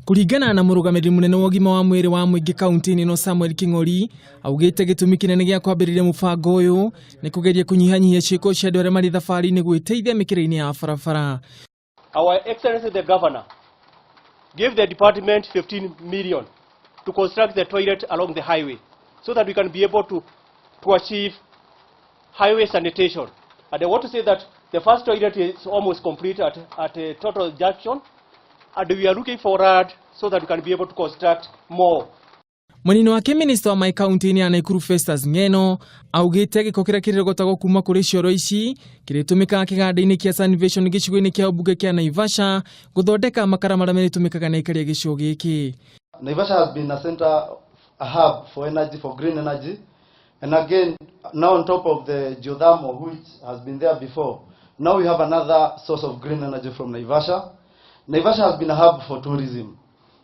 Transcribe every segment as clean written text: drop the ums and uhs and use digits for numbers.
Kuringana na murugamiri munene wa ugima wa mwiri wa muingi kaunti-ini no Samuel King'ori augite gitumi kinene gia kwambiriria mubango uyu ni kugeria kunyihanyihia ciiko cia andu aria mari thabari-ini gwitethia mikira-ini ya barabara. Our Excellency the Governor gave the department 15 million to construct the toilet along the highway so that we can be able to achieve highway sanitation. And I want to say that the first toilet is almost complete at a total junction, and we are looking forward so that we can be able to construct more. Munini wake Minister wa my kaunti-ini ya Naikuru Festus Ngeno augite giko kiria kirirogotagwo kuma kuri cioro ici kiritumika kiganda-ini kia Salvation gicigo-ini kia mbunge kia Naivasha guthondeka makara maria meritumikaga na ikaria gicigo giki. Naivasha has been a center, a hub for energy, for green energy, and again now on top of the geothermal which has been there before, now we have another source of green energy from Naivasha. Naivasha has been a hub for tourism.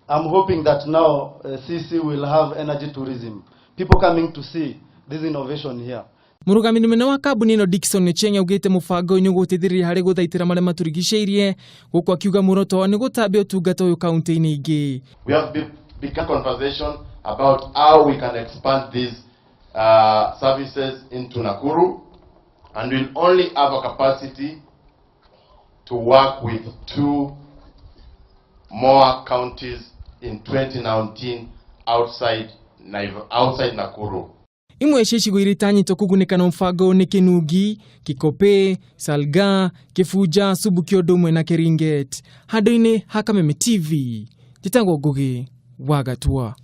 I'm hoping that now CC will have energy tourism. People coming to see this innovation here. Murugamiri munene wa kambuni ino Dickson Chenya ugite mubango ni gutithiriria hari guthaitira maria maturigiceirie guku akiuga muroto ni gutambia utungata uyu kaunti-ini ingi. We have begun conversation about how we can expand these services into Nakuru, and we'll only have a capacity to work with 2 more counties in 2019 outside Nakuru. Imwe ciicigo iritanyitwo kugunika na mubango ni Kinungi, Kikope, Salga, Kifuja, Subuki umwe na Keringet. Handu-ini ha Kameme TV, njitagwo Ngugi wa Gatua.